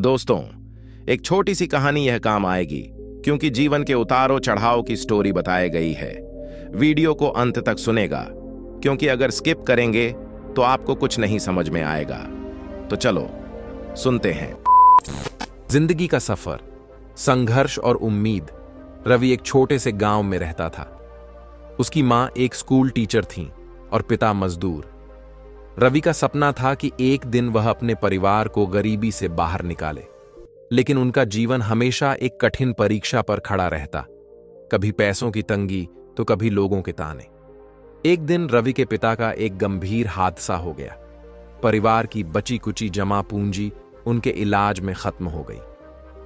दोस्तों, एक छोटी सी कहानी यह काम आएगी क्योंकि जीवन के उतारों चढ़ाव की स्टोरी बताई गई है। वीडियो को अंत तक सुनेगा क्योंकि अगर स्किप करेंगे तो आपको कुछ नहीं समझ में आएगा। तो चलो सुनते हैं। जिंदगी का सफर, संघर्ष और उम्मीद। रवि एक छोटे से गांव में रहता था। उसकी मां एक स्कूल टीचर थीं और पिता मजदूर। रवि का सपना था कि एक दिन वह अपने परिवार को गरीबी से बाहर निकाले, लेकिन उनका जीवन हमेशा एक कठिन परीक्षा पर खड़ा रहता। कभी पैसों की तंगी तो कभी लोगों के ताने। एक दिन रवि के पिता का एक गंभीर हादसा हो गया। परिवार की बची कुची जमा पूंजी उनके इलाज में खत्म हो गई।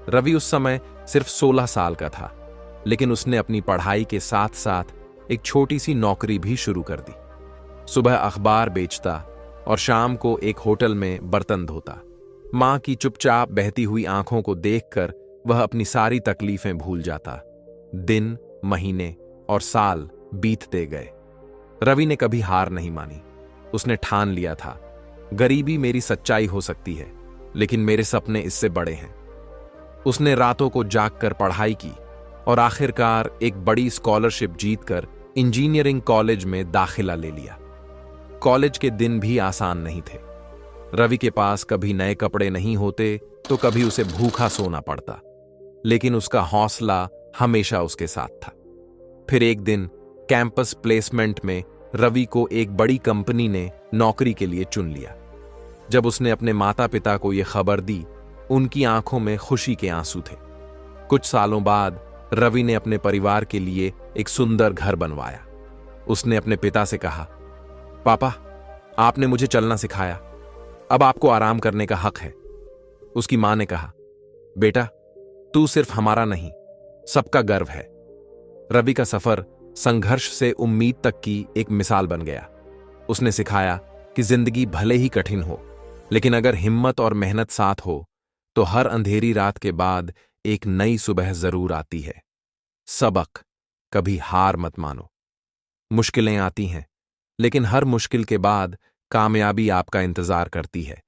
रवि उस समय सिर्फ 16 साल का था, लेकिन उसने अपनी पढ़ाई के साथ साथ एक छोटी सी नौकरी भी शुरू कर दी। सुबह अखबार बेचता और शाम को एक होटल में बर्तन धोता। मां की चुपचाप बहती हुई आंखों को देखकर वह अपनी सारी तकलीफें भूल जाता। दिन, महीने और साल बीतते गए। रवि ने कभी हार नहीं मानी। उसने ठान लिया था, गरीबी मेरी सच्चाई हो सकती है, लेकिन मेरे सपने इससे बड़े हैं। उसने रातों को जागकर पढ़ाई की और आखिरकार एक बड़ी स्कॉलरशिप जीतकर इंजीनियरिंग कॉलेज में दाखिला ले लिया। कॉलेज के दिन भी आसान नहीं थे। रवि के पास कभी नए कपड़े नहीं होते तो कभी उसे भूखा सोना पड़ता, लेकिन उसका हौसला हमेशा उसके साथ था। फिर एक दिन कैंपस प्लेसमेंट में रवि को एक बड़ी कंपनी ने नौकरी के लिए चुन लिया। जब उसने अपने माता पिता को यह खबर दी, उनकी आंखों में खुशी के आंसू थे। कुछ सालों बाद रवि ने अपने परिवार के लिए एक सुंदर घर बनवाया। उसने अपने पिता से कहा, पापा, आपने मुझे चलना सिखाया, अब आपको आराम करने का हक है। उसकी मां ने कहा, बेटा, तू सिर्फ हमारा नहीं, सबका गर्व है। रवि का सफर संघर्ष से उम्मीद तक की एक मिसाल बन गया। उसने सिखाया कि जिंदगी भले ही कठिन हो, लेकिन अगर हिम्मत और मेहनत साथ हो तो हर अंधेरी रात के बाद एक नई सुबह जरूर आती है। सबक, कभी हार मत मानो। मुश्किलें आती हैं, लेकिन हर मुश्किल के बाद कामयाबी आपका इंतजार करती है।